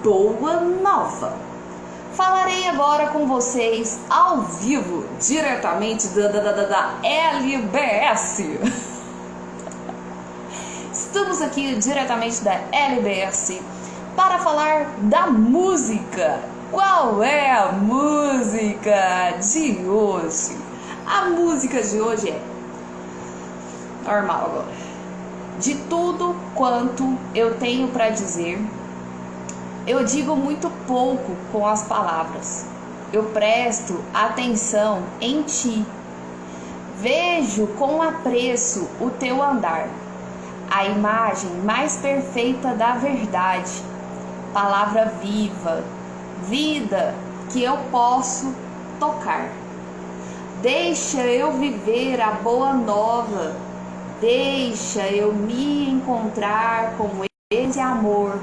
boa nova. Falarei agora com vocês ao vivo, diretamente da LBS. Estamos aqui diretamente da LBS para falar da música. Qual é a música de hoje? A música de hoje é normal agora. De tudo quanto eu tenho para dizer, eu digo muito pouco com as palavras. Eu presto atenção em ti. Vejo com apreço o teu andar, a imagem mais perfeita da verdade, palavra viva, vida que eu posso tocar. Deixa eu viver a boa nova, deixa eu me encontrar com esse amor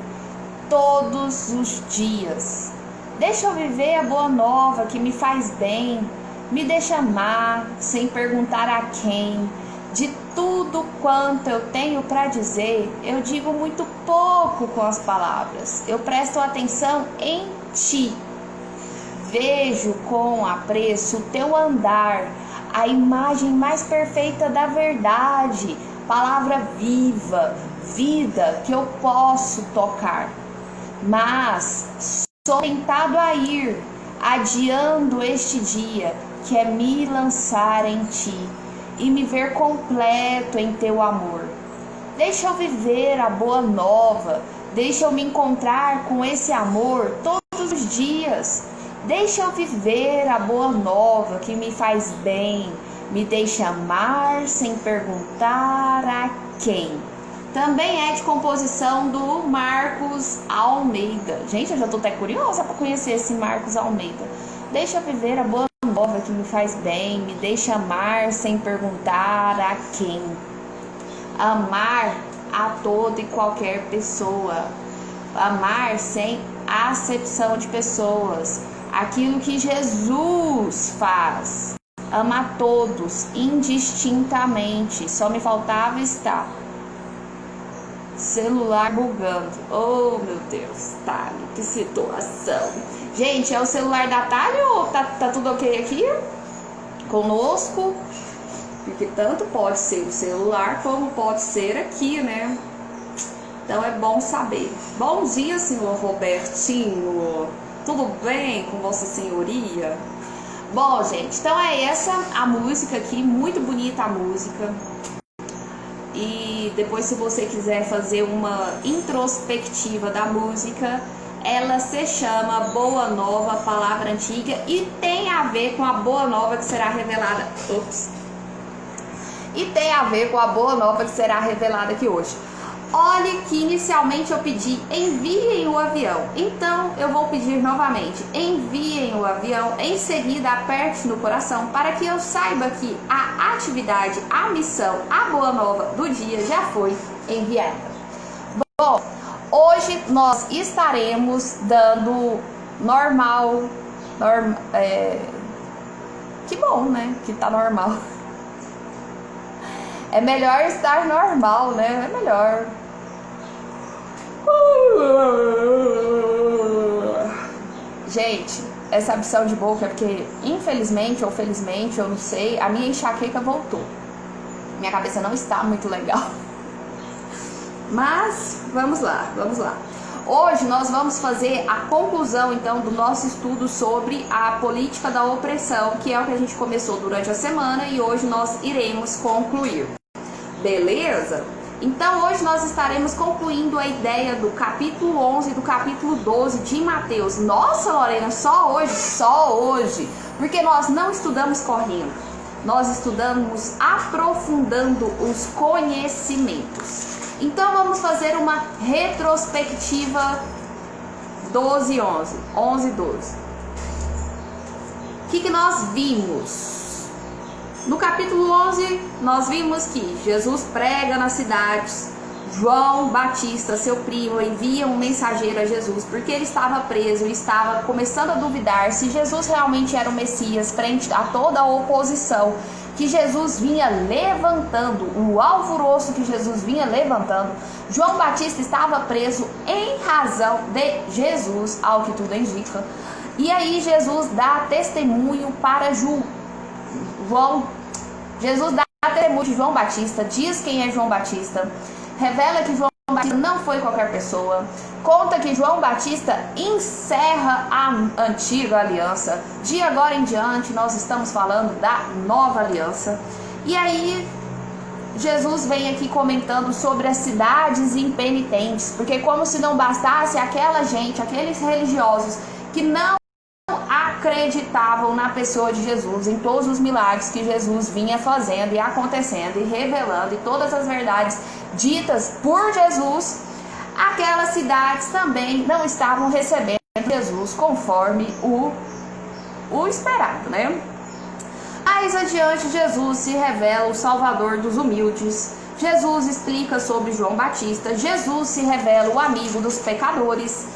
todos os dias. Deixa eu viver a boa nova que me faz bem, me deixa amar sem perguntar a quem. De tudo quanto eu tenho para dizer, eu digo muito pouco com as palavras. Eu presto atenção em ti. Vejo com apreço o teu andar, a imagem mais perfeita da verdade, palavra viva, vida que eu posso tocar. Mas sou tentado a ir, adiando este dia, que é me lançar em ti e me ver completo em teu amor. Deixa eu viver a boa nova, deixa eu me encontrar com esse amor todos os dias. Deixa eu viver a boa nova que me faz bem, me deixa amar sem perguntar a quem. Também é de composição do Marcos Almeida. Gente, eu já tô até curiosa para conhecer esse Marcos Almeida. Deixa eu viver a boa nova que me faz bem, me deixa amar sem perguntar a quem. Amar a toda e qualquer pessoa. Amar sem acepção de pessoas. Aquilo que Jesus faz. Ama a todos indistintamente. Só me faltava estar. Celular bugando. Oh, meu Deus, Thalio, que situação. Gente, é o celular da Thalio ou tá tudo ok aqui? Conosco? Porque tanto pode ser o celular como pode ser aqui, né? Então é bom saber. Bom dia, senhor Robertinho. Tudo bem com Vossa Senhoria? Bom, gente, então é essa a música aqui. Muito bonita a música. E depois, se você quiser fazer uma introspectiva da música, ela se chama Boa Nova, palavra antiga, e tem a ver com a Boa Nova que será revelada. E tem a ver com a Boa Nova que será revelada aqui hoje. Olhe que inicialmente eu pedi, enviem o avião. Então eu vou pedir novamente, enviem o avião. Em seguida, aperte no coração para que eu saiba que a atividade, a missão, a boa nova do dia já foi enviada. Bom, hoje nós estaremos dando que bom, né? Que tá normal. É melhor estar normal, né? É melhor. Gente, essa missão de boca é porque, infelizmente ou felizmente, eu não sei, a minha enxaqueca voltou. Minha cabeça não está muito legal. Mas, vamos lá. Hoje nós vamos fazer a conclusão, então, do nosso estudo sobre a política da opressão, que é o que a gente começou durante a semana e hoje nós iremos concluir. Beleza? Então hoje nós estaremos concluindo a ideia do capítulo 11 e do capítulo 12 de Mateus. Nossa, Lorena, só hoje, porque nós não estudamos correndo, nós estudamos aprofundando os conhecimentos. Então vamos fazer uma retrospectiva 12 e 11, 11 e 12. O que nós vimos? No capítulo 11, nós vimos que Jesus prega nas cidades. João Batista, seu primo, envia um mensageiro a Jesus porque ele estava preso e estava começando a duvidar se Jesus realmente era o Messias frente a toda a oposição que Jesus vinha levantando, o alvoroço que Jesus vinha levantando, João Batista estava preso em razão de Jesus, ao que tudo indica. E aí Jesus dá testemunho para Jesus dá testemunho de João Batista, diz quem é João Batista, revela que João Batista não foi qualquer pessoa, conta que João Batista encerra a antiga aliança. De agora em diante nós estamos falando da nova aliança. E aí Jesus vem aqui comentando sobre as cidades impenitentes, porque como se não bastasse aquela gente, aqueles religiosos que não acreditavam na pessoa de Jesus, em todos os milagres que Jesus vinha fazendo e acontecendo e revelando, e todas as verdades ditas por Jesus, aquelas cidades também não estavam recebendo Jesus conforme o esperado, né? Mais adiante, Jesus se revela o Salvador dos humildes. Jesus explica sobre João Batista. Jesus se revela o amigo dos pecadores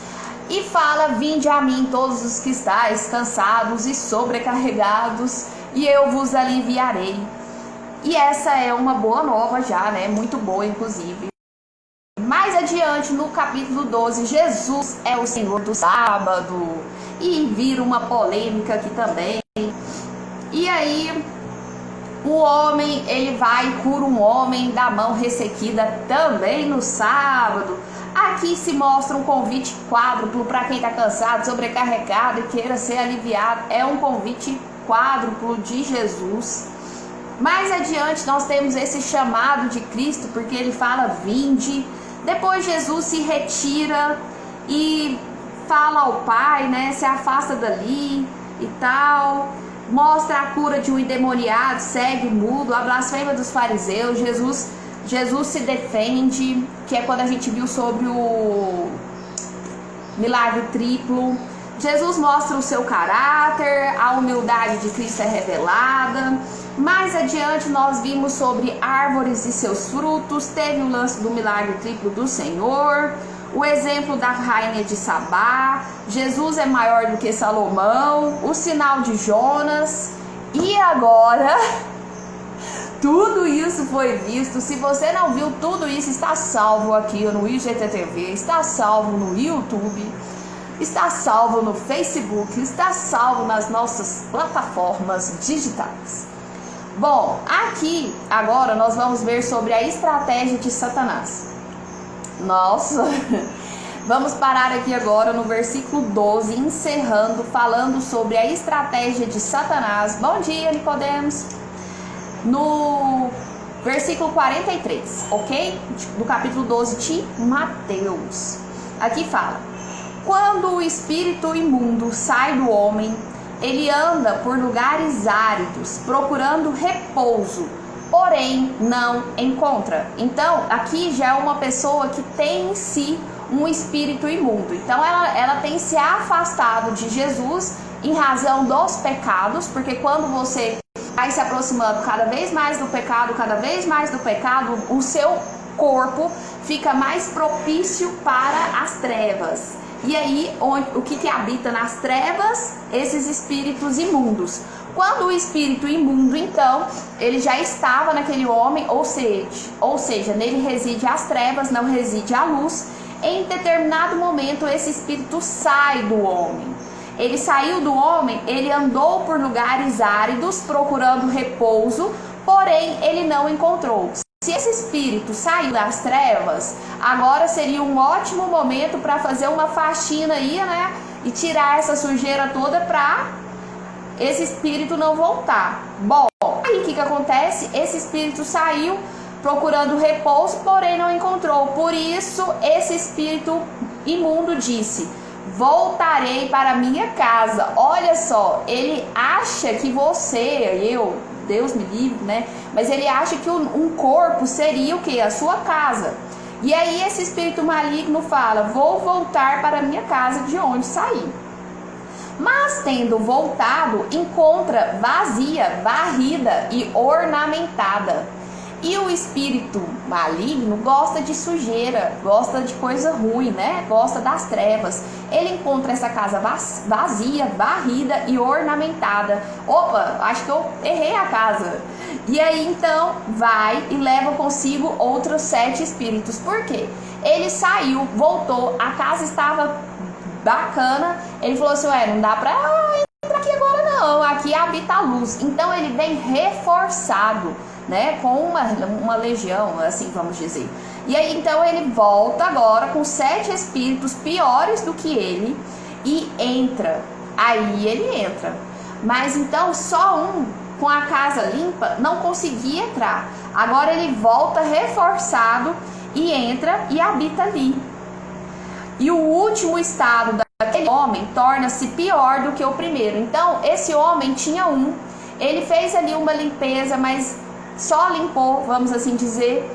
e fala: vinde a mim todos os que estáis cansados e sobrecarregados, e eu vos aliviarei. E essa é uma boa nova já, né? Muito boa, inclusive. Mais adiante, no capítulo 12, Jesus é o Senhor do sábado, e vira uma polêmica aqui também. E aí o homem, ele vai e cura um homem da mão ressequida também no sábado. Aqui se mostra um convite quádruplo para quem está cansado, sobrecarregado e queira ser aliviado. É um convite quádruplo de Jesus. Mais adiante nós temos esse chamado de Cristo, porque ele fala: vinde. Depois Jesus se retira e fala ao Pai, né? Se afasta dali e tal. Mostra a cura de um endemoniado, cego, mudo, a blasfêmia dos fariseus. Jesus se defende, que é quando a gente viu sobre o milagre triplo. Jesus mostra o seu caráter, a humildade de Cristo é revelada. Mais adiante nós vimos sobre árvores e seus frutos, teve o lance do milagre triplo do Senhor, o exemplo da rainha de Sabá, Jesus é maior do que Salomão, o sinal de Jonas. E agora tudo isso foi visto. Se você não viu tudo isso, está salvo aqui no IGTV, está salvo no YouTube, está salvo no Facebook, está salvo nas nossas plataformas digitais. Bom, aqui agora nós vamos ver sobre a estratégia de Satanás. Nossa, vamos parar aqui agora no versículo 12, encerrando, falando sobre a estratégia de Satanás. Bom dia, Nicodemos. No versículo 43, ok? Do capítulo 12 de Mateus. Aqui fala: quando o espírito imundo sai do homem, ele anda por lugares áridos, procurando repouso, porém não encontra. Então, aqui já é uma pessoa que tem em si um espírito imundo. Então, ela tem se afastado de Jesus em razão dos pecados, porque quando você vai se aproximando cada vez mais do pecado, o seu corpo fica mais propício para as trevas. E aí, o que habita nas trevas? Esses espíritos imundos. Quando o espírito imundo, então, ele já estava naquele homem, ou seja, nele reside as trevas, não reside a luz. Em determinado momento, esse espírito sai do homem. Ele saiu do homem, ele andou por lugares áridos, procurando repouso, porém, ele não encontrou. Se esse espírito saiu das trevas, agora seria um ótimo momento para fazer uma faxina aí, né? E tirar essa sujeira toda para esse espírito não voltar. Bom, aí o que acontece? Esse espírito saiu procurando repouso, porém não encontrou. Por isso, esse espírito imundo disse: voltarei para minha casa. Olha só, ele acha que Deus me livre, né? Mas ele acha que um corpo seria o quê? A sua casa. E aí esse espírito maligno fala: vou voltar para minha casa de onde saí. Mas tendo voltado, encontra vazia, varrida e ornamentada. E o espírito maligno gosta de sujeira, gosta de coisa ruim, né? Gosta das trevas. Ele encontra essa casa vazia, varrida e ornamentada. Opa, acho que eu errei a casa. E aí então vai e leva consigo outros 7 espíritos. Por quê? Ele saiu, voltou, a casa estava bacana. Ele falou assim, ué, não dá pra entrar aqui agora não, aqui habita a luz. Então ele vem reforçado, né, com uma legião, assim vamos dizer. E aí então ele volta agora com 7 espíritos piores do que ele e entra. Aí ele entra. Mas então só um com a casa limpa não conseguia entrar. Agora ele volta reforçado e entra e habita ali. E o último estado daquele homem torna-se pior do que o primeiro. Então esse homem tinha ele fez ali uma limpeza, mas só limpou, vamos assim dizer.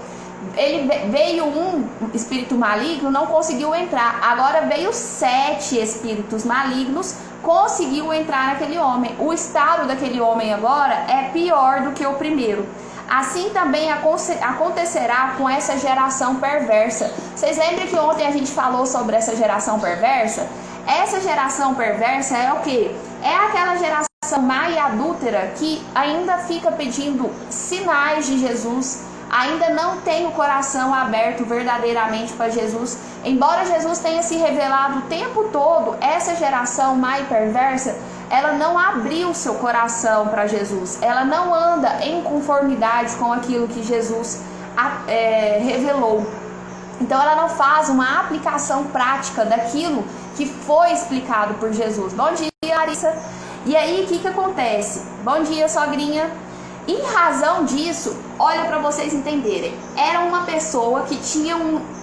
Ele veio um espírito maligno, não conseguiu entrar. Agora veio 7 espíritos malignos, conseguiu entrar naquele homem. O estado daquele homem agora é pior do que o primeiro. Assim também acontecerá com essa geração perversa. Vocês lembram que ontem a gente falou sobre essa geração perversa? Essa geração perversa é o quê? É aquela geração má e adúltera que ainda fica pedindo sinais de Jesus, ainda não tem o coração aberto verdadeiramente para Jesus. Embora Jesus tenha se revelado o tempo todo, essa geração má e perversa, ela não abriu seu coração para Jesus. Ela não anda em conformidade com aquilo que Jesus revelou. Então ela não faz uma aplicação prática daquilo que foi explicado por Jesus. Bom dia, Larissa. E aí, o que acontece? Bom dia, sogrinha. Em razão disso, olha para vocês entenderem, era uma pessoa que tinha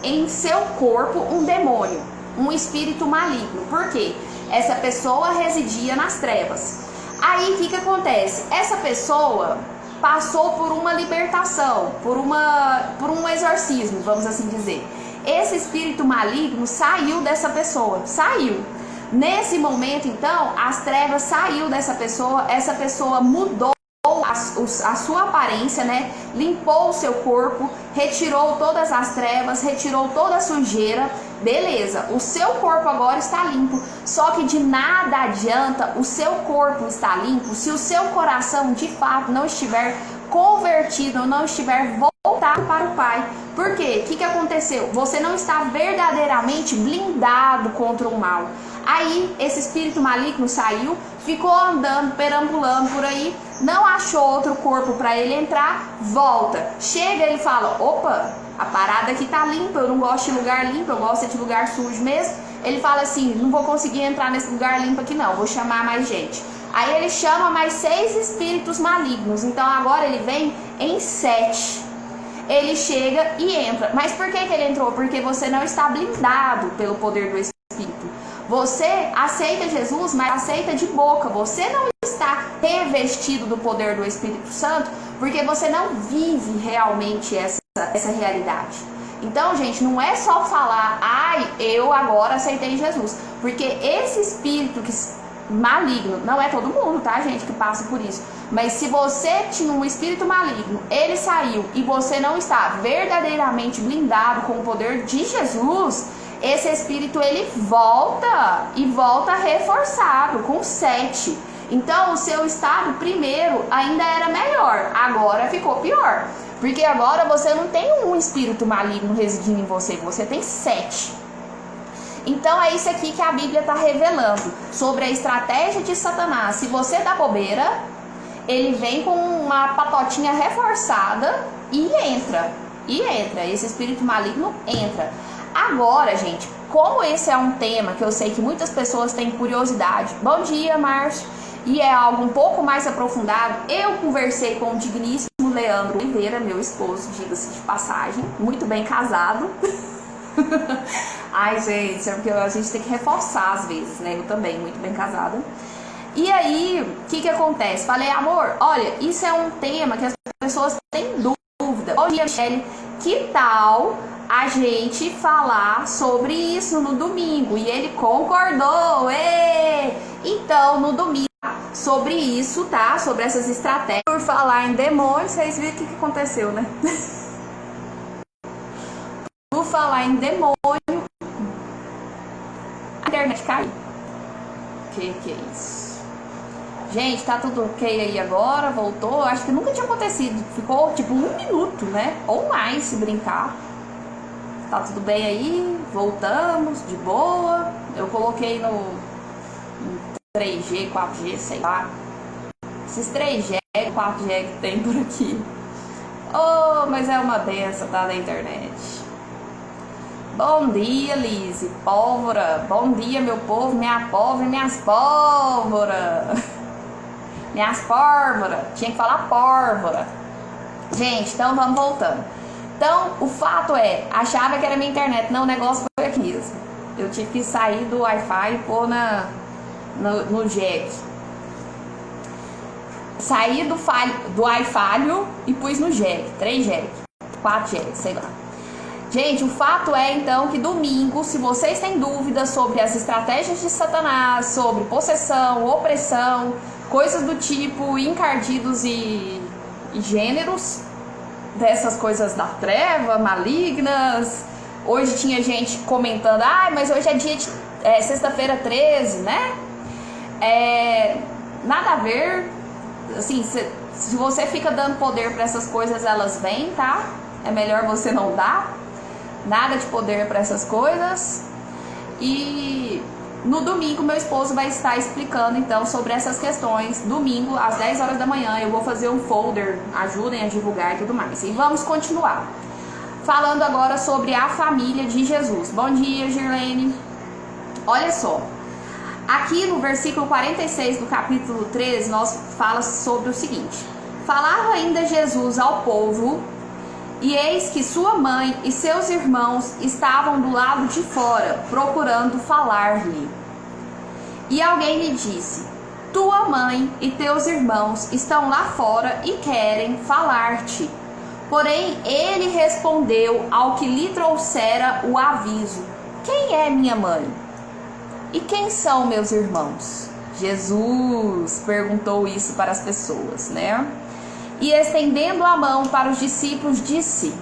em seu corpo um demônio, um espírito maligno. Por quê? Essa pessoa residia nas trevas. Aí o que acontece? Essa pessoa passou por uma libertação, por um exorcismo, vamos assim dizer. Esse espírito maligno saiu dessa pessoa, saiu. Nesse momento, então, as trevas saiu dessa pessoa, essa pessoa mudou a sua aparência, né? Limpou o seu corpo, retirou todas as trevas, retirou toda a sujeira. Beleza, o seu corpo agora está limpo. Só que de nada adianta o seu corpo estar limpo se o seu coração de fato não estiver convertido, não estiver voltado para o Pai. Por quê? O que aconteceu? Você não está verdadeiramente blindado contra o mal. Aí esse espírito maligno saiu, ficou andando, perambulando por aí, não achou outro corpo para ele entrar, volta. Chega e fala, opa, a parada aqui tá limpa, eu não gosto de lugar limpo, eu gosto de lugar sujo mesmo. Ele fala assim, não vou conseguir entrar nesse lugar limpo aqui não, vou chamar mais gente. Aí ele chama mais 6 espíritos malignos, então agora ele vem em 7. Ele chega e entra. Mas por que ele entrou? Porque você não está blindado pelo poder do Espírito. Você aceita Jesus, mas aceita de boca. Você não está revestido do poder do Espírito Santo, porque você não vive realmente essa realidade. Então, gente, não é só falar, ai, eu agora aceitei Jesus. Porque esse espírito maligno, não é todo mundo, tá, gente, que passa por isso. Mas se você tinha um espírito maligno, ele saiu e você não está verdadeiramente blindado com o poder de Jesus, esse espírito ele volta e volta reforçado com 7. Então o seu estado primeiro ainda era melhor, agora ficou pior. Porque agora você não tem um espírito maligno residindo em você, você tem 7. Então é isso aqui que a Bíblia está revelando sobre a estratégia de Satanás. Se você dá bobeira, ele vem com uma patotinha reforçada e entra. Esse espírito maligno entra. Agora, gente, como esse é um tema que eu sei que muitas pessoas têm curiosidade. Bom dia, Márcio. E é algo um pouco mais aprofundado. Eu conversei com o digníssimo Leandro Oliveira, meu esposo, diga-se de passagem, muito bem casado. Ai, gente, é porque a gente tem que reforçar às vezes, né? Eu também, muito bem casada. E aí, o que acontece? Falei, amor, olha, isso é um tema que as pessoas têm dúvida. Bom dia, Michele. Que tal a gente falar sobre isso no domingo? E ele concordou. Então, no domingo, sobre isso, tá? Sobre essas estratégias. Por falar em demônio, vocês viram o que aconteceu, né? Por falar em demônio, a internet caiu. Que é isso? Gente, tá tudo ok aí agora? Voltou? Acho que nunca tinha acontecido. Ficou tipo 1 minuto, né? Ou mais, se brincar. Tá tudo bem aí? Voltamos, de boa. Eu coloquei no 3G, 4G, sei lá. Esses 3G, 4G que tem por aqui. Oh, mas é uma benção, tá, na internet. Bom dia, Lise, pólvora. Bom dia, meu povo, minha pólvora e minhas pólvora. Minhas pólvora. Tinha que falar pólvora. Gente, então vamos voltando. Então, o fato é, achava que era minha internet. Não, o negócio foi aqui mesmo. Eu tive que sair do Wi-Fi e pôr no jack. Saí do Wi-Fi e pus no jack. 3 jack, 4 jack, sei lá. Gente, o fato é então que domingo, se vocês têm dúvidas sobre as estratégias de Satanás, sobre possessão, opressão, coisas do tipo encardidos e gêneros, dessas coisas da treva, malignas. Hoje tinha gente comentando, mas hoje é dia de sexta-feira 13, né? Nada a ver. Assim, se você fica dando poder para essas coisas, elas vêm, tá? É melhor você não dar nada de poder para essas coisas. E no domingo meu esposo vai estar explicando então sobre essas questões. Domingo às 10 horas da manhã eu vou fazer um folder, ajudem a divulgar e tudo mais. E vamos continuar falando agora sobre a família de Jesus. Bom dia, Girlene. Olha só, aqui no versículo 46 do capítulo 13 nós fala sobre o seguinte: falava ainda Jesus ao povo, e eis que sua mãe e seus irmãos estavam do lado de fora, procurando falar-lhe. E alguém lhe disse: tua mãe e teus irmãos estão lá fora e querem falar-te. Porém, ele respondeu ao que lhe trouxera o aviso: quem é minha mãe? E quem são meus irmãos? Jesus perguntou isso para as pessoas, né? E estendendo a mão para os discípulos, disse: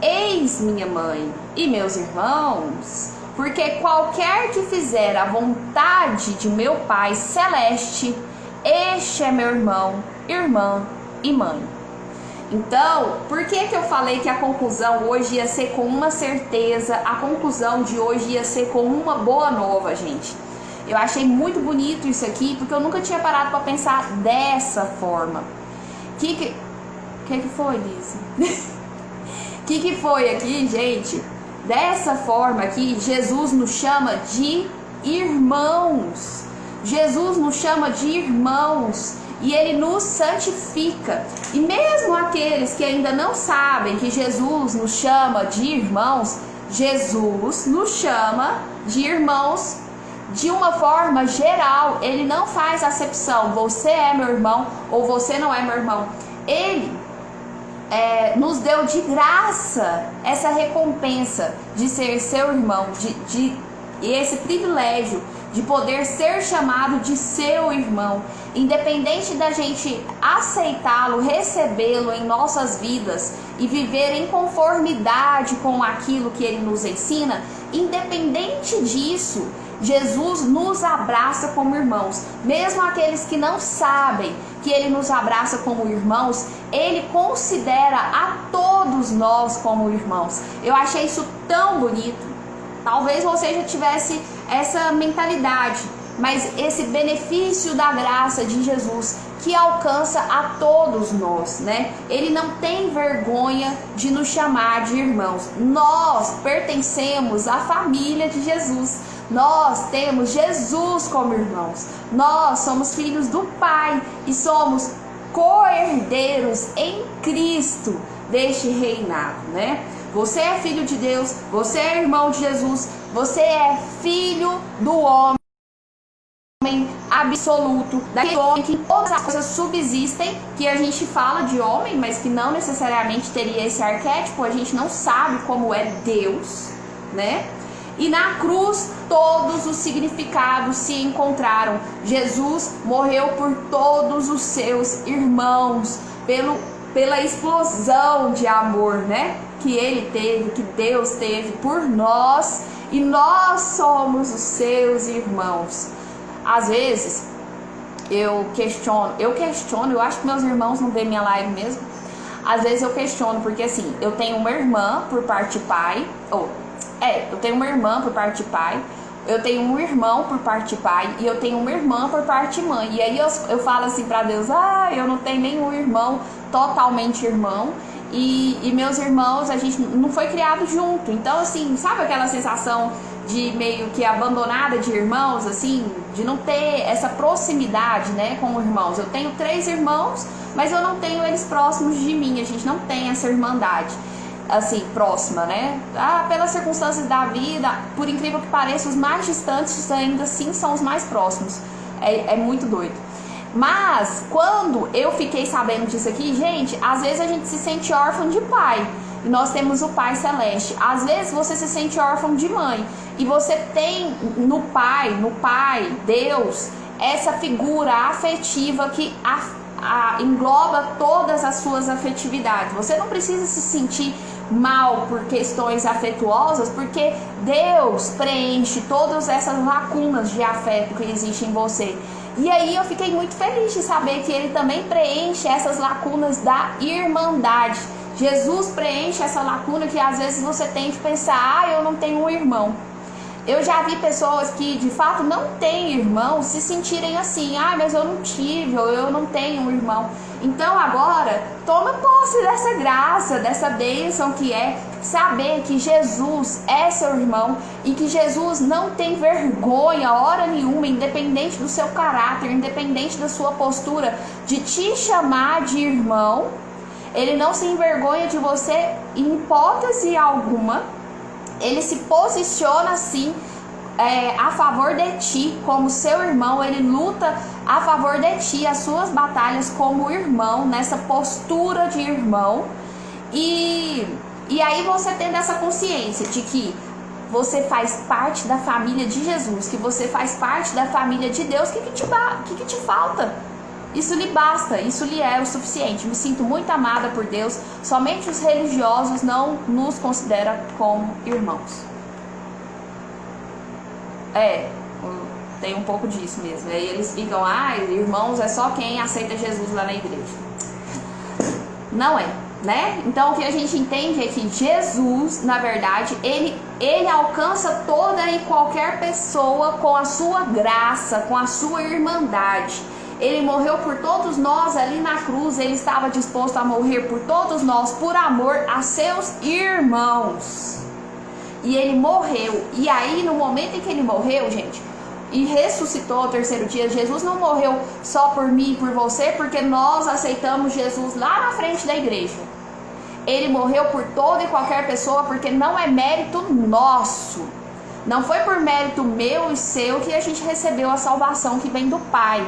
eis minha mãe e meus irmãos, porque qualquer que fizer a vontade de meu Pai Celeste, este é meu irmão, irmã e mãe. Então, por que eu falei que a conclusão hoje ia ser com uma certeza, a conclusão de hoje ia ser com uma boa nova, gente? Eu achei muito bonito isso aqui, porque eu nunca tinha parado para pensar dessa forma. Que foi, Lise? que foi aqui, gente? Dessa forma aqui, Jesus nos chama de irmãos. Jesus nos chama de irmãos e Ele nos santifica. E mesmo aqueles que ainda não sabem que Jesus nos chama de irmãos, Jesus nos chama de irmãos de uma forma geral. Ele não faz acepção, você é meu irmão ou você não é meu irmão. Ele nos deu de graça essa recompensa de ser seu irmão, e esse privilégio de poder ser chamado de seu irmão, independente da gente aceitá-lo, recebê-lo em nossas vidas e viver em conformidade com aquilo que ele nos ensina. Independente disso, Jesus nos abraça como irmãos. Mesmo aqueles que não sabem que ele nos abraça como irmãos, ele considera a todos nós como irmãos. Eu achei isso tão bonito. Talvez você já tivesse essa mentalidade, mas esse benefício da graça de Jesus que alcança a todos nós, né? Ele não tem vergonha de nos chamar de irmãos. Nós pertencemos à família de Jesus. Nós temos Jesus como irmãos. Nós somos filhos do Pai e somos co-herdeiros em Cristo deste reinado, né? Você é filho de Deus, você é irmão de Jesus, você é filho do homem absoluto, daquele homem que todas as coisas subsistem, que a gente fala de homem, mas que não necessariamente teria esse arquétipo, a gente não sabe como é Deus, né? E na cruz todos os significados se encontraram. Jesus morreu por todos os seus irmãos, pela explosão de amor, né? Que ele teve, que Deus teve por nós, e nós somos os seus irmãos. Às vezes eu questiono, eu acho que meus irmãos não veem minha live mesmo. Às vezes eu questiono, porque assim, eu tenho uma irmã por parte de pai, eu tenho uma irmã por parte de pai, eu tenho um irmão por parte de pai e eu tenho uma irmã por parte de mãe. E aí eu falo assim pra Deus, eu não tenho nenhum irmão totalmente irmão, e meus irmãos, a gente não foi criado junto. Então assim, sabe aquela sensação de meio que abandonada de irmãos, assim, de não ter essa proximidade, né, com irmãos. Eu tenho 3 irmãos, mas eu não tenho eles próximos de mim, a gente não tem essa irmandade assim, próxima, né? Pelas circunstâncias da vida, por incrível que pareça, os mais distantes ainda assim são os mais próximos. É muito doido. Mas quando eu fiquei sabendo disso aqui, gente, às vezes a gente se sente órfão de pai, e nós temos o Pai Celeste. Às vezes você se sente órfão de mãe, e você tem no pai, Deus, essa figura afetiva que engloba todas as suas afetividades. Você não precisa se sentir mal por questões afetuosas, porque Deus preenche todas essas lacunas de afeto que existem em você. E aí eu fiquei muito feliz de saber que Ele também preenche essas lacunas da irmandade. Jesus preenche essa lacuna que às vezes você tem de pensar, eu não tenho um irmão. Eu já vi pessoas que de fato não têm irmão se sentirem assim, mas eu não tive, ou eu não tenho um irmão. Então agora, toma posse dessa graça, dessa bênção que é saber que Jesus é seu irmão e que Jesus não tem vergonha, hora nenhuma, independente do seu caráter, independente da sua postura, de te chamar de irmão. Ele não se envergonha de você em hipótese alguma. Ele se posiciona assim a favor de ti como seu irmão. Ele luta a favor de ti, as suas batalhas como irmão, nessa postura de irmão. E aí você tendo essa consciência de que você faz parte da família de Jesus, que você faz parte da família de Deus, o que te falta? Isso lhe basta, isso lhe é o suficiente. Me sinto muito amada por Deus. Somente os religiosos não nos consideram como irmãos. Tem um pouco disso mesmo. Aí eles ficam, irmãos é só quem aceita Jesus lá na igreja. Não é, né? Então o que a gente entende é que Jesus, na verdade, ele alcança toda e qualquer pessoa com a sua graça, com a sua irmandade. Ele morreu por todos nós ali na cruz. Ele estava disposto a morrer por todos nós, por amor a seus irmãos. E ele morreu. E aí, no momento em que ele morreu, gente, e ressuscitou ao 3º dia, Jesus não morreu só por mim e por você, porque nós aceitamos Jesus lá na frente da igreja. Ele morreu por toda e qualquer pessoa, porque não é mérito nosso. Não foi por mérito meu e seu que a gente recebeu a salvação que vem do Pai.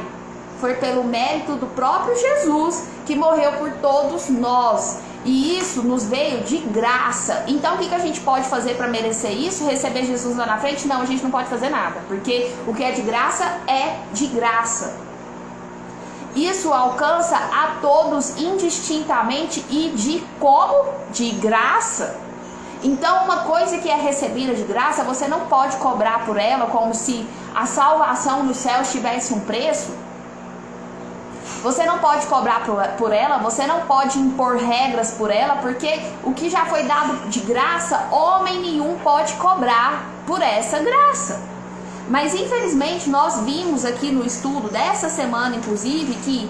Foi pelo mérito do próprio Jesus que morreu por todos nós. E isso nos veio de graça. Então o que a gente pode fazer para merecer isso? Receber Jesus lá na frente? Não, a gente não pode fazer nada. Porque o que é de graça é de graça. Isso alcança a todos indistintamente e de graça. Então uma coisa que é recebida de graça, você não pode cobrar por ela como se a salvação no céu tivesse um preço. Você não pode cobrar por ela, você não pode impor regras por ela, porque o que já foi dado de graça, homem nenhum pode cobrar por essa graça. Mas infelizmente nós vimos aqui no estudo dessa semana, inclusive, que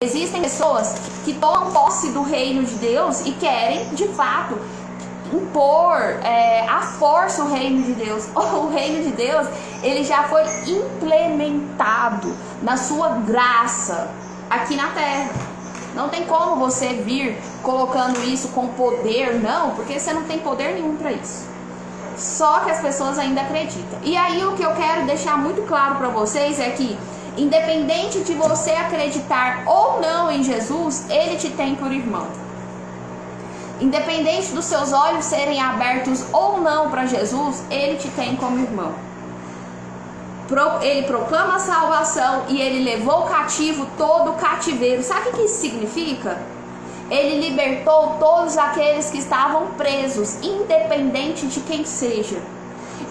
existem pessoas que tomam posse do reino de Deus e querem, de fato, impor à força o reino de Deus. O reino de Deus, ele já foi implementado na sua graça aqui na terra. Não tem como você vir colocando isso com poder, não, porque você não tem poder nenhum para isso. Só que as pessoas ainda acreditam. E aí o que eu quero deixar muito claro para vocês é que, independente de você acreditar ou não em Jesus, ele te tem por irmão. Independente dos seus olhos serem abertos ou não para Jesus, ele te tem como irmão. Ele proclama a salvação e ele levou cativo todo o cativeiro. Sabe o que isso significa? Ele libertou todos aqueles que estavam presos, independente de quem seja.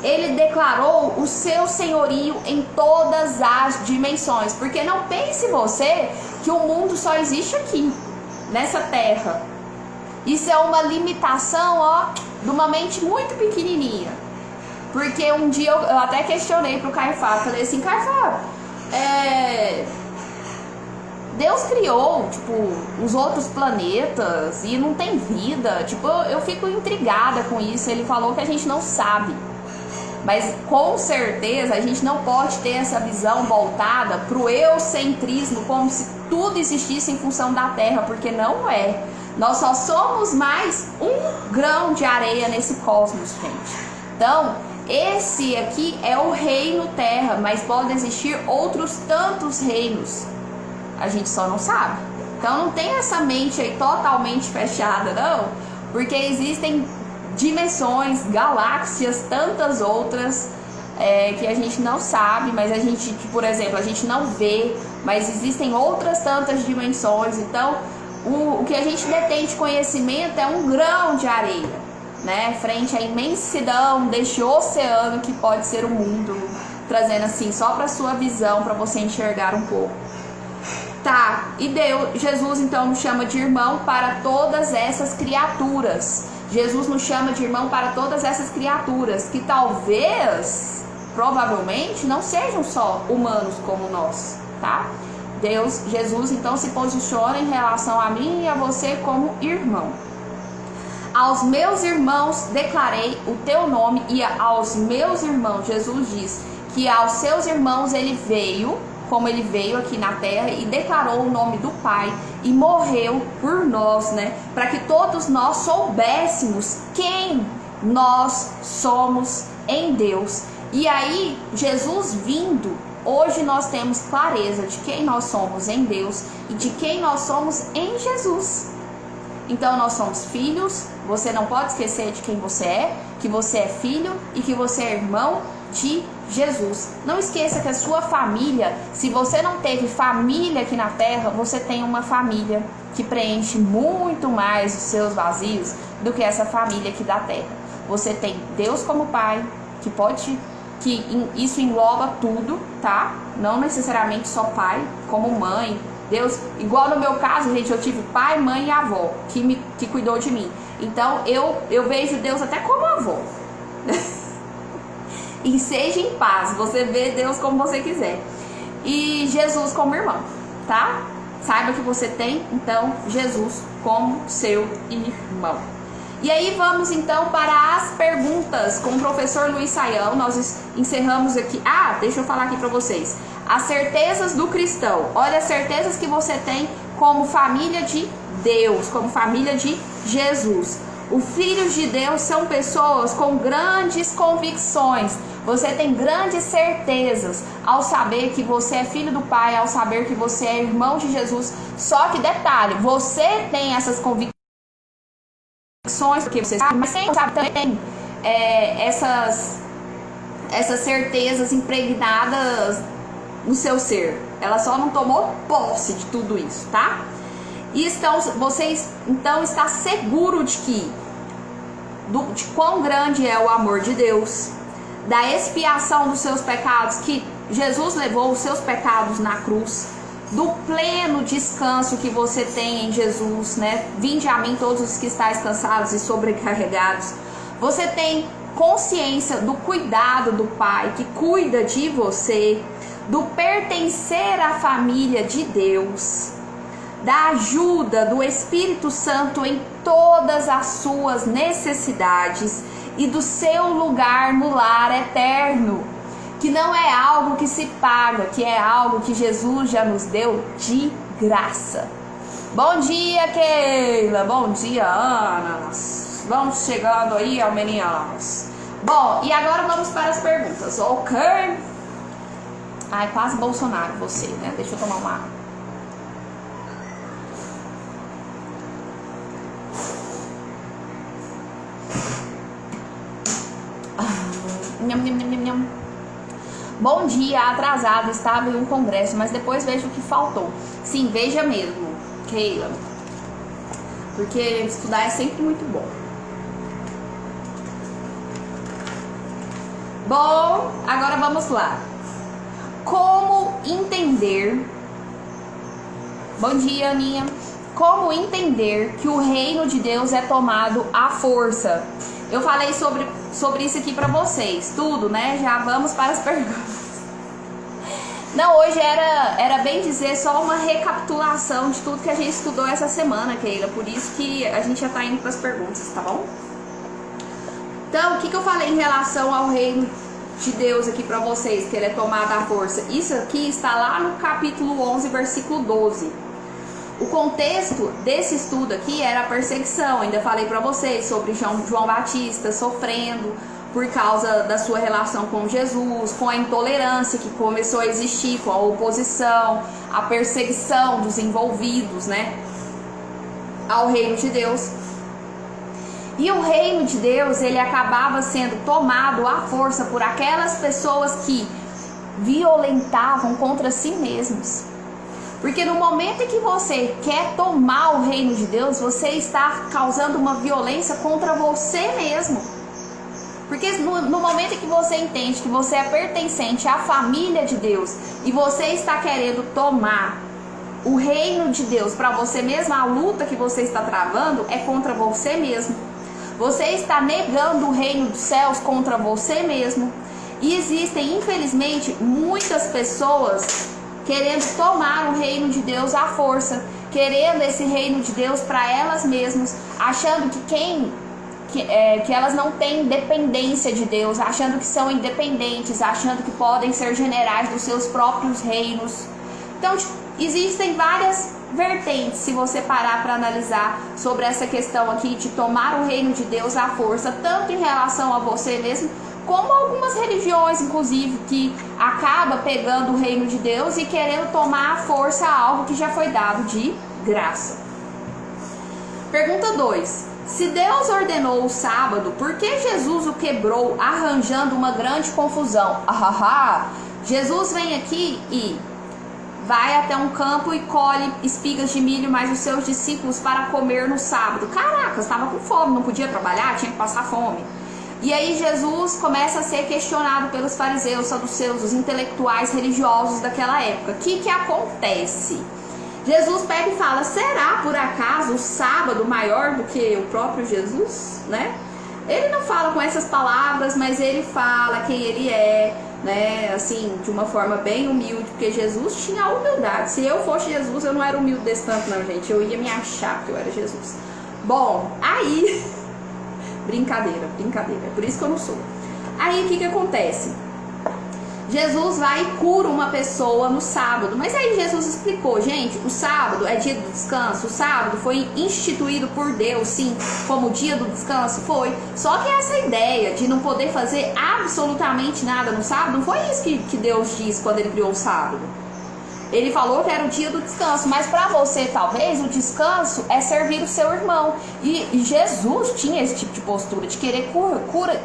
Ele declarou o seu senhorio em todas as dimensões. Porque não pense você que o mundo só existe aqui, nessa terra. Isso é uma limitação, de uma mente muito pequenininha. Porque um dia eu até questionei pro Caifás, falei assim, Caifás, Deus criou, tipo, os outros planetas e não tem vida. Tipo, eu fico intrigada com isso. Ele falou que a gente não sabe. Mas com certeza a gente não pode ter essa visão voltada pro eucentrismo, como se tudo existisse em função da Terra, porque não é. Nós só somos mais um grão de areia nesse cosmos, gente. Então, esse aqui é o reino Terra, mas podem existir outros tantos reinos. A gente só não sabe. Então não tem essa mente aí totalmente fechada, não. Porque existem dimensões, galáxias, tantas outras que a gente não sabe, mas a gente, por exemplo, a gente não vê, mas existem outras tantas dimensões. Então, o que a gente detém de conhecimento é um grão de areia, né? Frente à imensidão deste oceano que pode ser o mundo, trazendo assim só para sua visão, para você enxergar um pouco. Tá, e Jesus então nos chama de irmão para todas essas criaturas. Jesus nos chama de irmão para todas essas criaturas que talvez, provavelmente, não sejam só humanos como nós, tá? Jesus então se posiciona em relação a mim e a você como irmão. Aos meus irmãos declarei o teu nome, e aos meus irmãos, Jesus diz que aos seus irmãos ele veio, como ele veio aqui na terra e declarou o nome do Pai e morreu por nós, né? Para que todos nós soubéssemos quem nós somos em Deus. E aí, Jesus vindo, hoje nós temos clareza de quem nós somos em Deus e de quem nós somos em Jesus. Então nós somos filhos, você não pode esquecer de quem você é, que você é filho e que você é irmão de Jesus. Não esqueça que a sua família, se você não teve família aqui na terra, você tem uma família que preenche muito mais os seus vazios do que essa família aqui da terra. Você tem Deus como pai, isso engloba tudo, tá? Não necessariamente só pai, como mãe. Deus, igual no meu caso, gente, eu tive pai, mãe e avó que cuidou de mim. Então eu vejo Deus até como avó. E seja em paz, você vê Deus como você quiser. E Jesus como irmão, tá? Saiba que você tem, então, Jesus como seu irmão. E aí vamos então para as perguntas com o professor Luiz Saião. Nós encerramos aqui. Deixa eu falar aqui para vocês. As certezas do cristão. Olha as certezas que você tem como família de Deus, como família de Jesus. Os filhos de Deus são pessoas com grandes convicções. Você tem grandes certezas ao saber que você é filho do Pai, ao saber que você é irmão de Jesus. Só que detalhe, você tem essas convicções porque você sabe, mas quem sabe também tem essas certezas impregnadas no seu ser. Ela só não tomou posse de tudo isso, tá? E vocês então está seguro de de quão grande é o amor de Deus, da expiação dos seus pecados, que Jesus levou os seus pecados na cruz, do pleno descanso que você tem em Jesus, né? Vinde a mim todos os que estáis cansados e sobrecarregados. Você tem consciência do cuidado do Pai que cuida de você, do pertencer à família de Deus, da ajuda do Espírito Santo em todas as suas necessidades e do seu lugar no lar eterno, que não é algo que se paga, que é algo que Jesus já nos deu de graça. Bom dia, Keila. Bom dia, Ana. Vamos chegando aí, meninas. Bom, e agora vamos para as perguntas, ok? Ai, quase Bolsonaro você, né? Deixa eu tomar uma água. Bom dia, atrasado, estava em um congresso, mas depois vejo o que faltou. Sim, veja mesmo, Keila. Porque estudar é sempre muito bom. Bom, agora vamos lá. Como entender... Bom dia, Aninha. Como entender que o reino de Deus é tomado à força? Eu falei sobre isso aqui pra vocês, tudo, né? Já vamos para as perguntas. Não, hoje era bem dizer só uma recapitulação de tudo que a gente estudou essa semana, Keila. Por isso que a gente já tá indo para as perguntas, tá bom? Então, o que eu falei em relação ao reino de Deus aqui pra vocês, que ele é tomado à força? Isso aqui está lá no capítulo 11, versículo 12. O contexto desse estudo aqui era a perseguição. Ainda falei pra vocês sobre João Batista sofrendo por causa da sua relação com Jesus, com a intolerância que começou a existir, com a oposição, a perseguição dos envolvidos, né, ao reino de Deus. E o reino de Deus, ele acabava sendo tomado à força por aquelas pessoas que violentavam contra si mesmos. Porque no momento em que você quer tomar o reino de Deus, você está causando uma violência contra você mesmo. Porque no momento em que você entende que você é pertencente à família de Deus e você está querendo tomar o reino de Deus para você mesmo, a luta que você está travando é contra você mesmo. Você está negando o reino dos céus contra você mesmo. E existem, infelizmente, muitas pessoas querendo tomar o reino de Deus à força, querendo esse reino de Deus para elas mesmas, achando que elas não têm dependência de Deus, achando que são independentes, achando que podem ser generais dos seus próprios reinos. Então, existem várias vertentes, se você parar para analisar sobre essa questão aqui de tomar o reino de Deus à força, tanto em relação a você mesmo, como algumas religiões, inclusive, que acaba pegando o reino de Deus e querendo tomar à força algo que já foi dado de graça. Pergunta 2. Se Deus ordenou o sábado, por que Jesus o quebrou, arranjando uma grande confusão? Jesus vem aqui e vai até um campo e colhe espigas de milho, mais os seus discípulos para comer no sábado. Caraca, estava com fome, não podia trabalhar, tinha que passar fome. E aí Jesus começa a ser questionado pelos fariseus, saduceus, os intelectuais religiosos daquela época. O que acontece? Jesus pega e fala, será por acaso o sábado maior do que o próprio Jesus? Né? Ele não fala com essas palavras, mas ele fala quem ele é, né? Assim, de uma forma bem humilde, porque Jesus tinha humildade. Se eu fosse Jesus, eu não era humilde desse tanto não, gente. Eu ia me achar que eu era Jesus. Bom, aí... Brincadeira, é por isso que eu não sou. Aí o que acontece? Jesus vai e cura uma pessoa no sábado. Mas aí Jesus explicou, gente, o sábado é dia do descanso. O sábado foi instituído por Deus, sim, como dia do descanso, foi. Só que essa ideia de não poder fazer absolutamente nada no sábado, não foi isso que Deus disse quando ele criou o sábado. Ele falou que era o dia do descanso, mas para você, talvez, o descanso é servir o seu irmão. E Jesus tinha esse tipo de postura, de querer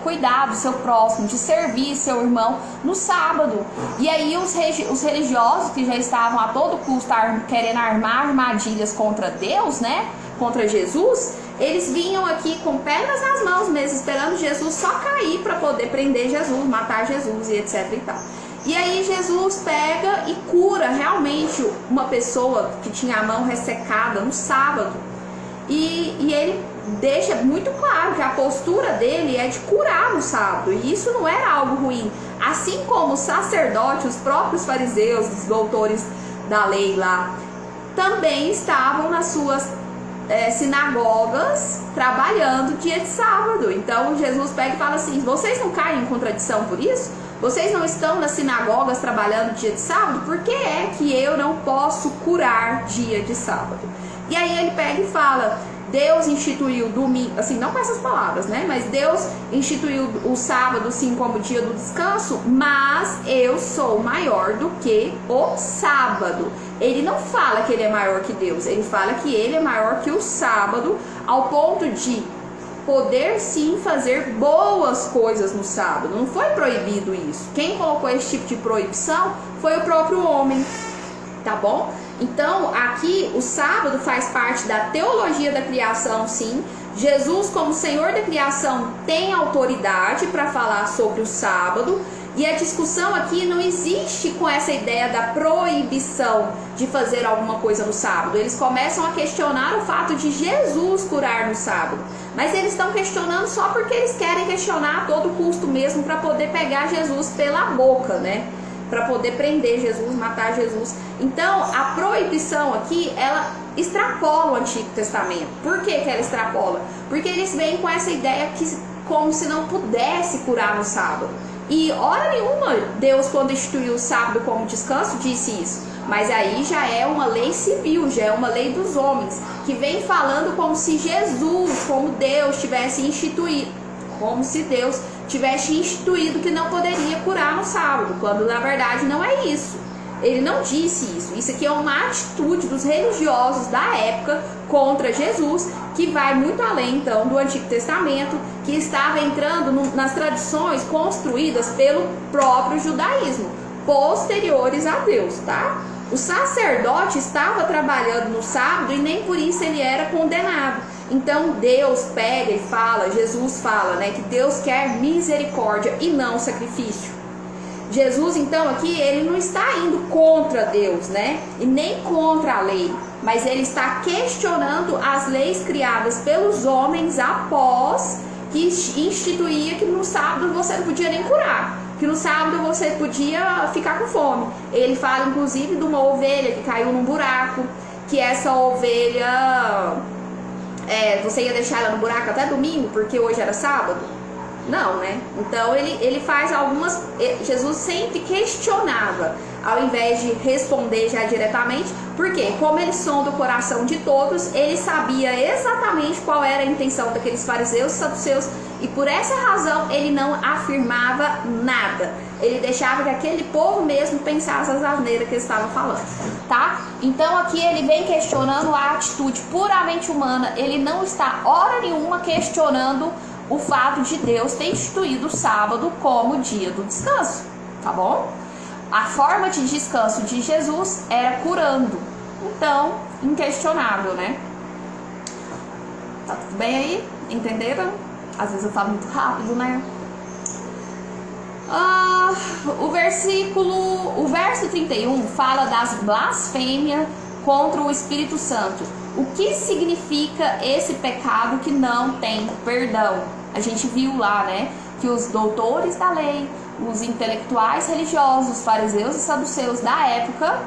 cuidar do seu próximo, de servir seu irmão no sábado. E aí os religiosos, que já estavam a todo custo querendo armar armadilhas contra Deus, né? Contra Jesus, eles vinham aqui com pedras nas mãos mesmo, esperando Jesus só cair para poder prender Jesus, matar Jesus e etc e tal. E aí Jesus pega e cura realmente uma pessoa que tinha a mão ressecada no sábado. E ele deixa muito claro que a postura dele é de curar no sábado. E isso não era algo ruim. Assim como os sacerdotes, os próprios fariseus, os doutores da lei lá, também estavam nas suas sinagogas trabalhando dia de sábado. Então Jesus pega e fala assim, vocês não caem em contradição por isso? Vocês não estão nas sinagogas trabalhando dia de sábado? Por que é que eu não posso curar dia de sábado? E aí ele pega e fala, Deus instituiu domingo, assim, não com essas palavras, né? Mas Deus instituiu o sábado, sim, como dia do descanso, mas eu sou maior do que o sábado. Ele não fala que ele é maior que Deus, ele fala que ele é maior que o sábado, ao ponto de poder sim fazer boas coisas no sábado. Não foi proibido isso. Quem colocou esse tipo de proibição foi o próprio homem, tá bom? Então, aqui o sábado faz parte da teologia da criação, sim. Jesus, como Senhor da criação, tem autoridade para falar sobre o sábado. E a discussão aqui não existe com essa ideia da proibição de fazer alguma coisa no sábado. Eles começam a questionar o fato de Jesus curar no sábado. Mas eles estão questionando só porque eles querem questionar a todo custo mesmo, para poder pegar Jesus pela boca, né? Para poder prender Jesus, matar Jesus. Então, a proibição aqui, ela extrapola o Antigo Testamento. Por que ela extrapola? Porque eles vêm com essa ideia que como se não pudesse curar no sábado. E hora nenhuma Deus, quando instituiu o sábado como descanso, disse isso. Mas aí já é uma lei civil, já é uma lei dos homens, que vem falando como se Jesus, como Deus, tivesse instituído, como se Deus tivesse instituído que não poderia curar no sábado, quando na verdade não é isso. Ele não disse isso. Isso aqui é uma atitude dos religiosos da época contra Jesus, que vai muito além então do Antigo Testamento, que estava entrando nas tradições construídas pelo próprio judaísmo, posteriores a Deus, tá? O sacerdote estava trabalhando no sábado e nem por isso ele era condenado. Então Deus pega e fala, Jesus fala, né, que Deus quer misericórdia e não sacrifício. Jesus, então, aqui, ele não está indo contra Deus, né? E nem contra a lei, mas ele está questionando as leis criadas pelos homens após que instituía que no sábado você não podia nem curar, que no sábado você podia ficar com fome. Ele fala, inclusive, de uma ovelha que caiu num buraco, que essa ovelha, você ia deixar ela no buraco até domingo, porque hoje era sábado? Não, né? Então ele faz algumas... Jesus sempre questionava, ao invés de responder já diretamente, porque como ele sonda o coração de todos, ele sabia exatamente qual era a intenção daqueles fariseus e saduceus, e por essa razão ele não afirmava nada. Ele deixava que aquele povo mesmo pensasse as asneiras que eles estavam falando, tá? Então aqui ele vem questionando a atitude puramente humana. Ele não está hora nenhuma questionando o fato de Deus ter instituído o sábado como dia do descanso, tá bom? A forma de descanso de Jesus era curando, então, inquestionável, né? Tá tudo bem aí? Entenderam? Às vezes eu falo muito rápido, né? O verso 31 fala das blasfêmias contra o Espírito Santo. O que significa esse pecado que não tem perdão? A gente viu lá, né, que os doutores da lei, os intelectuais religiosos, os fariseus e saduceus da época,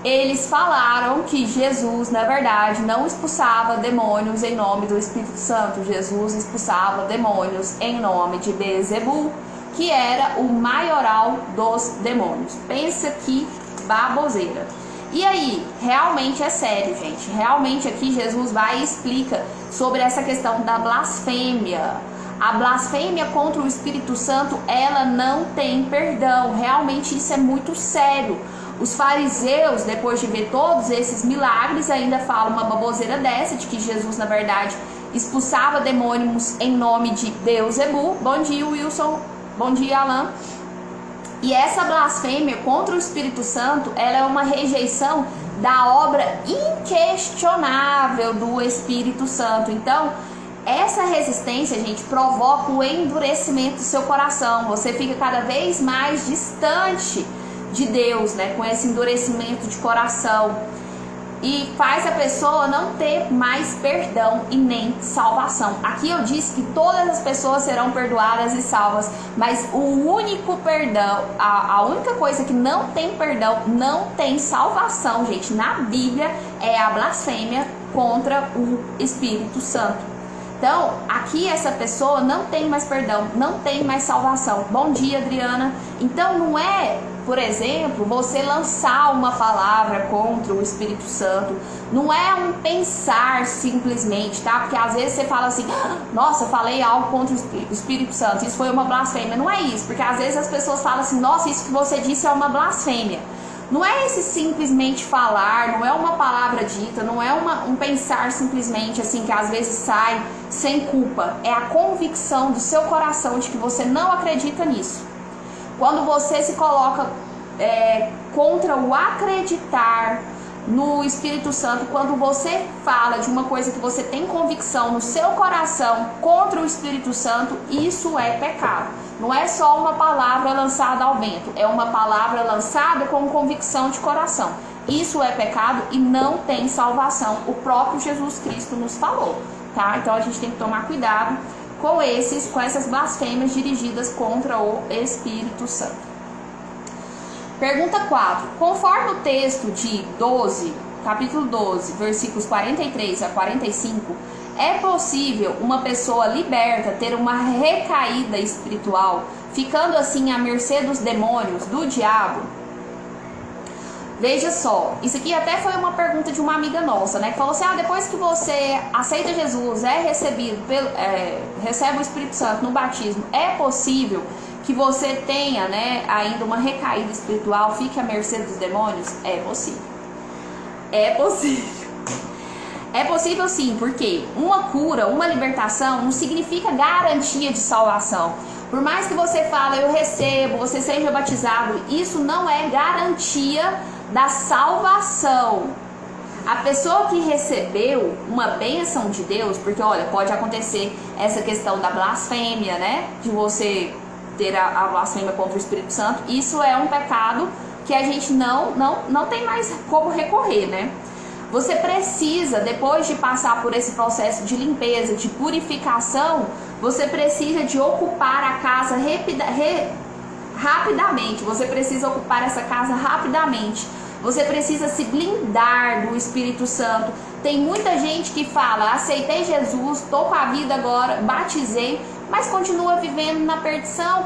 eles falaram que Jesus, na verdade, não expulsava demônios em nome do Espírito Santo. Jesus expulsava demônios em nome de Beelzebul, que era o maioral dos demônios. Pensa que baboseira. E aí, realmente é sério, gente. Realmente aqui Jesus vai e explica sobre essa questão da blasfêmia. A blasfêmia contra o Espírito Santo, ela não tem perdão. Realmente isso é muito sério. Os fariseus, depois de ver todos esses milagres, ainda falam uma baboseira dessa, de que Jesus, na verdade, expulsava demônios em nome de Beelzebul. Bom dia, Wilson. Bom dia, Alan. E essa blasfêmia contra o Espírito Santo, ela é uma rejeição da obra inquestionável do Espírito Santo. Então, essa resistência, gente, provoca o endurecimento do seu coração. Você fica cada vez mais distante de Deus, né? Com esse endurecimento de coração. E faz a pessoa não ter mais perdão e nem salvação. Aqui eu disse que todas as pessoas serão perdoadas e salvas, mas o único perdão, a única coisa que não tem perdão, não tem salvação, gente, na Bíblia, é a blasfêmia contra o Espírito Santo. Então, aqui essa pessoa não tem mais perdão, não tem mais salvação. Bom dia, Adriana. Então, não é, por exemplo, você lançar uma palavra contra o Espírito Santo. Não é um pensar simplesmente, tá? Porque às vezes você fala assim, nossa, falei algo contra o Espírito Santo, isso foi uma blasfêmia. Não é isso, porque às vezes as pessoas falam assim, nossa, isso que você disse é uma blasfêmia. Não é esse simplesmente falar, não é uma palavra dita, não é um pensar simplesmente assim que às vezes sai sem culpa. É a convicção do seu coração de que você não acredita nisso. Quando você se coloca contra o acreditar no Espírito Santo, quando você fala de uma coisa que você tem convicção no seu coração contra o Espírito Santo, isso é pecado. Não é só uma palavra lançada ao vento, é uma palavra lançada com convicção de coração. Isso é pecado e não tem salvação. O próprio Jesus Cristo nos falou, tá? Então a gente tem que tomar cuidado com essas blasfêmias dirigidas contra o Espírito Santo. Pergunta 4. Conforme o texto de capítulo 12, versículos 43 a 45, é possível uma pessoa liberta ter uma recaída espiritual, ficando assim à mercê dos demônios, do diabo? Veja só, isso aqui até foi uma pergunta de uma amiga nossa, né? Que falou assim, depois que você aceita Jesus, recebe o Espírito Santo no batismo, é possível que você tenha, né, ainda uma recaída espiritual, fique à mercê dos demônios? É possível. É possível. É possível sim, porque uma cura, uma libertação não significa garantia de salvação. Por mais que você fale, eu recebo, você seja batizado, isso não é garantia da salvação. A pessoa que recebeu uma bênção de Deus, porque olha, pode acontecer essa questão da blasfêmia, né, de você ter a blasfêmia contra o Espírito Santo, isso é um pecado que a gente não tem mais como recorrer, né? Você precisa, depois de passar por esse processo de limpeza, de purificação, você precisa de ocupar a casa rapidamente. Você precisa ocupar essa casa rapidamente. Você precisa se blindar do Espírito Santo. Tem muita gente que fala, aceitei Jesus, tô com a vida agora, batizei, mas continua vivendo na perdição,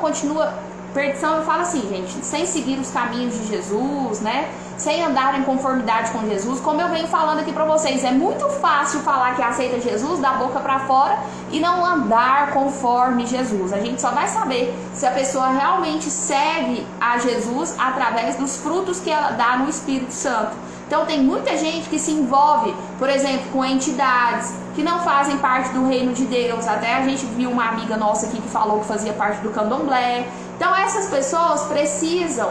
perdição, eu falo assim, gente, sem seguir os caminhos de Jesus, né? Sem andar em conformidade com Jesus. Como eu venho falando aqui pra vocês, é muito fácil falar que aceita Jesus da boca pra fora e não andar conforme Jesus. A gente só vai saber se a pessoa realmente segue a Jesus através dos frutos que ela dá no Espírito Santo. Então tem muita gente que se envolve, por exemplo, com entidades que não fazem parte do reino de Deus. Até a gente viu uma amiga nossa aqui que falou que fazia parte do candomblé. Então essas pessoas precisam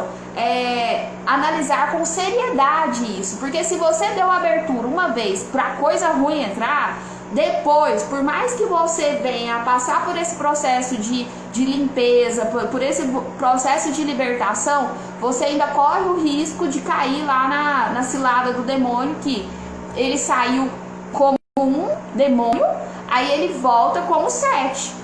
analisar com seriedade isso. Porque se você deu abertura uma vez para coisa ruim entrar, depois, por mais que você venha a passar por esse processo de limpeza, por esse processo de libertação, você ainda corre o risco de cair lá na cilada do demônio, que ele saiu como um demônio, aí ele volta como 7.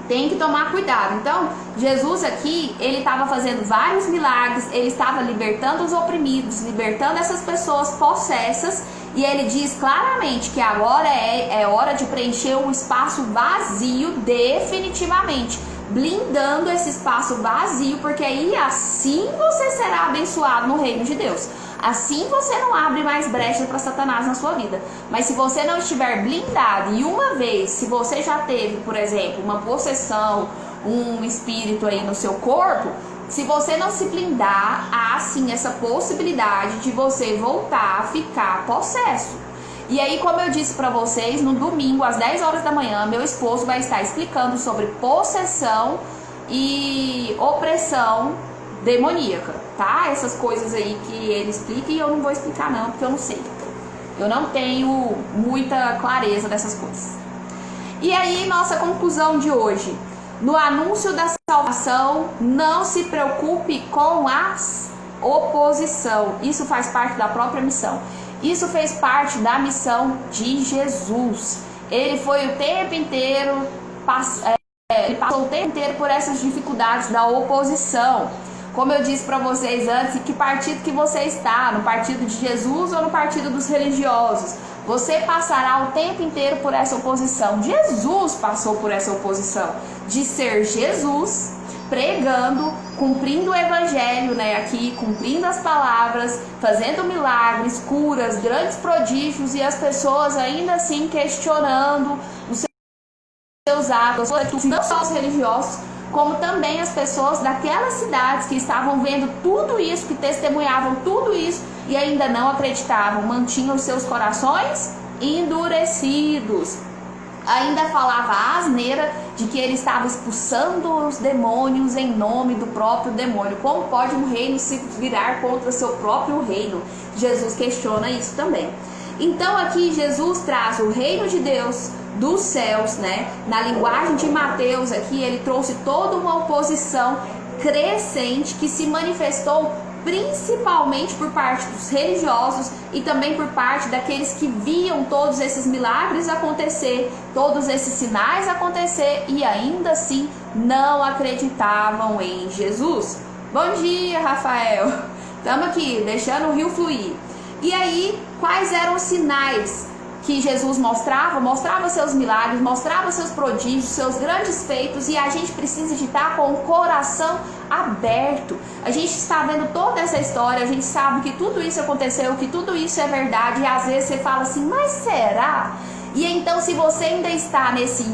Tem que tomar cuidado. Então, Jesus aqui, ele estava fazendo vários milagres, ele estava libertando os oprimidos, libertando essas pessoas possessas, e ele diz claramente que agora é hora de preencher um espaço vazio definitivamente, blindando esse espaço vazio, porque aí assim você será abençoado no reino de Deus. Assim você não abre mais brecha para Satanás na sua vida. Mas se você não estiver blindado, e uma vez, se você já teve, por exemplo, uma possessão, um espírito aí no seu corpo, se você não se blindar, há sim essa possibilidade de você voltar a ficar possesso. E aí, como eu disse para vocês, no domingo, às 10 horas da manhã, meu esposo vai estar explicando sobre possessão e opressão demoníaca, tá? Essas coisas aí que ele explica, e eu não vou explicar não, porque eu não sei. Eu não tenho muita clareza dessas coisas. E aí, nossa conclusão de hoje. No anúncio da salvação, não se preocupe com a oposição. Isso faz parte da própria missão. Isso fez parte da missão de Jesus. Ele foi o tempo inteiro, ele passou o tempo inteiro por essas dificuldades da oposição. Como eu disse para vocês antes, que partido que você está, no partido de Jesus ou no partido dos religiosos, você passará o tempo inteiro por essa oposição. Jesus passou por essa oposição, de ser Jesus, pregando, cumprindo o evangelho, né, aqui, cumprindo as palavras, fazendo milagres, curas, grandes prodígios, e as pessoas ainda assim questionando os seus atos, não só os religiosos, como também as pessoas daquelas cidades que estavam vendo tudo isso, que testemunhavam tudo isso e ainda não acreditavam, mantinham os seus corações endurecidos. Ainda falava a asneira de que ele estava expulsando os demônios em nome do próprio demônio. Como pode um reino se virar contra seu próprio reino? Jesus questiona isso também. Então aqui Jesus traz o reino de Deus dos céus, né? Na linguagem de Mateus aqui ele trouxe toda uma oposição crescente que se manifestou principalmente por parte dos religiosos e também por parte daqueles que viam todos esses milagres acontecer, todos esses sinais acontecer e ainda assim não acreditavam em Jesus. Bom dia, Rafael! Estamos aqui, deixando o rio fluir. E aí, quais eram os sinais que Jesus mostrava? Mostrava seus milagres, mostrava seus prodígios, seus grandes feitos, e a gente precisa de estar com o coração aberto. A gente está vendo toda essa história, a gente sabe que tudo isso aconteceu, que tudo isso é verdade, e às vezes você fala assim, mas será? E então, se você ainda está nesse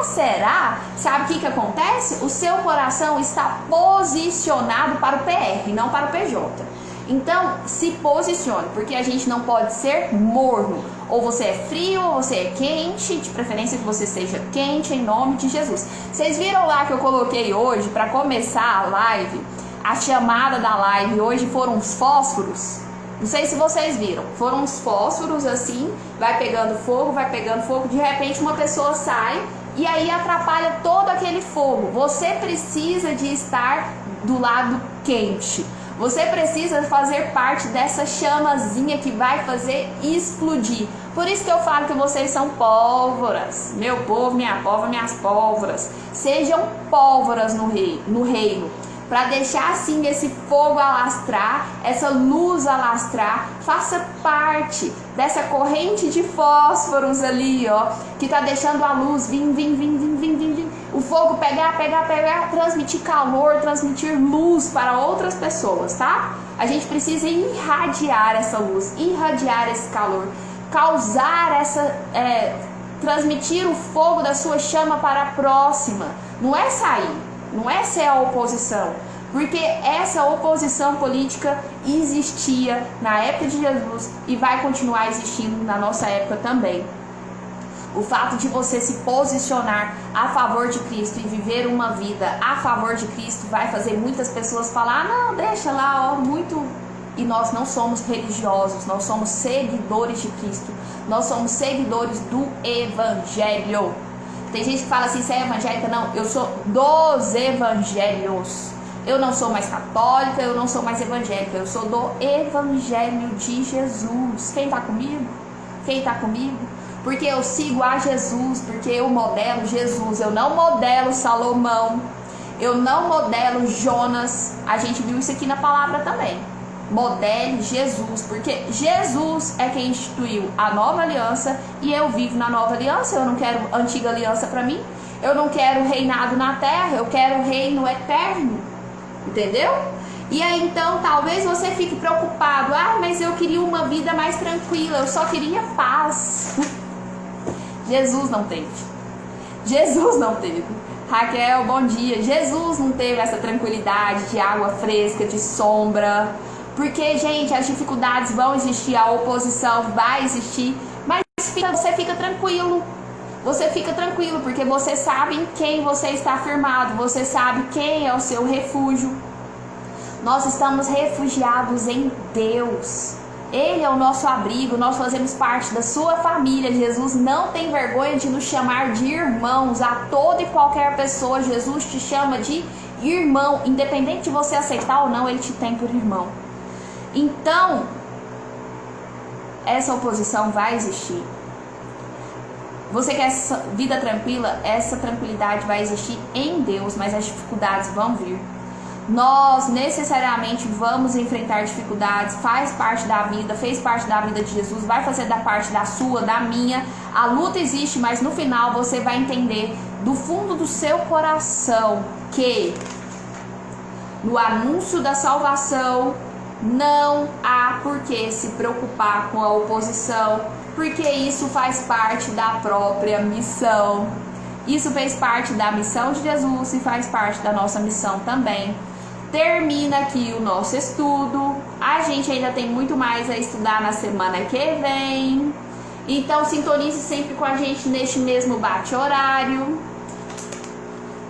será? Sabe o que acontece? O seu coração está posicionado para o PR, não para o PJ. Então, se posicione, porque a gente não pode ser morno. Ou você é frio, ou você é quente, de preferência que você seja quente, em nome de Jesus. Vocês viram lá que eu coloquei hoje, para começar a live, a chamada da live hoje foram os fósforos? Não sei se vocês viram, foram uns fósforos assim, vai pegando fogo, de repente uma pessoa sai e aí atrapalha todo aquele fogo. Você precisa de estar do lado quente. Você precisa fazer parte dessa chamazinha que vai fazer explodir. Por isso que eu falo que vocês são pólvoras. Meu povo, minha pólvora, minhas pólvoras. Sejam pólvoras no reino. Para deixar assim esse fogo alastrar, essa luz alastrar. Faça parte dessa corrente de fósforos ali, ó. Que tá deixando a luz vir. O fogo pegar, transmitir calor, transmitir luz para outras pessoas, tá? A gente precisa irradiar essa luz, irradiar esse calor, causar transmitir o fogo da sua chama para a próxima. Não é sair, não é ser a oposição, porque essa oposição política existia na época de Jesus e vai continuar existindo na nossa época também. O fato de você se posicionar a favor de Cristo e viver uma vida a favor de Cristo vai fazer muitas pessoas falar, não, deixa lá, ó, muito... E nós não somos religiosos, nós somos seguidores de Cristo, nós somos seguidores do Evangelho. Tem gente que fala assim, você é evangélica? Não, eu sou dos evangelhos. Eu não sou mais católica, eu não sou mais evangélica, eu sou do Evangelho de Jesus. Quem tá comigo? Quem tá comigo? Porque eu sigo a Jesus, porque eu modelo Jesus, eu não modelo Salomão, eu não modelo Jonas. A gente viu isso aqui na palavra também. Modele Jesus, porque Jesus é quem instituiu a nova aliança e eu vivo na nova aliança. Eu não quero antiga aliança para mim, eu não quero reinado na terra, eu quero reino eterno, entendeu? E aí então talvez você fique preocupado, mas eu queria uma vida mais tranquila, eu só queria paz. Jesus não teve. Jesus não teve. Raquel, bom dia. Jesus não teve essa tranquilidade de água fresca, de sombra. Porque, gente, as dificuldades vão existir, a oposição vai existir, mas você fica tranquilo. Você fica tranquilo, porque você sabe em quem você está firmado, você sabe quem é o seu refúgio. Nós estamos refugiados em Deus. Ele é o nosso abrigo, nós fazemos parte da sua família. Jesus não tem vergonha de nos chamar de irmãos. A toda e qualquer pessoa, Jesus te chama de irmão. Independente de você aceitar ou não, ele te tem por irmão. Então, essa oposição vai existir. Você quer essa vida tranquila? Essa tranquilidade vai existir em Deus, mas as dificuldades vão vir. Nós necessariamente vamos enfrentar dificuldades, faz parte da vida, fez parte da vida de Jesus, vai fazer da parte da sua, da minha. A luta existe, mas no final você vai entender do fundo do seu coração que no anúncio da salvação não há por que se preocupar com a oposição, porque isso faz parte da própria missão. Isso fez parte da missão de Jesus e faz parte da nossa missão também. Termina aqui o nosso estudo. A gente ainda tem muito mais a estudar na semana que vem. Então sintonize sempre com a gente neste mesmo bate-horário.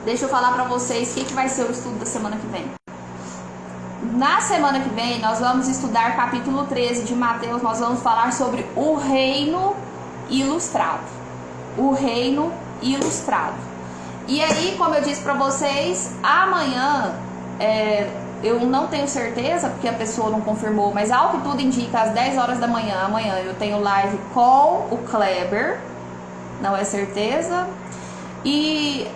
Deixa eu falar para vocês o que vai ser o estudo da semana que vem. Na semana que vem nós vamos estudar capítulo 13 de Mateus. Nós vamos falar sobre o reino ilustrado. O reino ilustrado. E aí, como eu disse para vocês, amanhã eu não tenho certeza, porque a pessoa não confirmou, mas ao que tudo indica, às 10 horas da manhã, amanhã eu tenho live com o Kleber, não é certeza,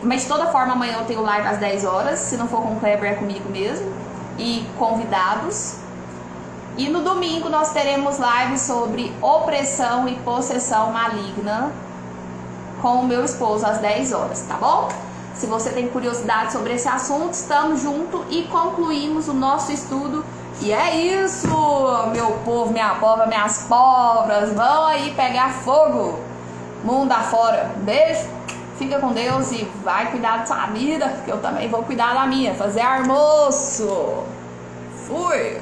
mas de toda forma amanhã eu tenho live às 10 horas, se não for com o Kleber é comigo mesmo, e convidados. E no domingo nós teremos live sobre opressão e possessão maligna com o meu esposo às 10 horas, tá bom? Se você tem curiosidade sobre esse assunto, estamos juntos e concluímos o nosso estudo. E é isso, meu povo, minha pova, minhas pobras. Vão aí pegar fogo mundo afora. Beijo, fica com Deus e vai cuidar da sua vida, que eu também vou cuidar da minha. Fazer almoço. Fui!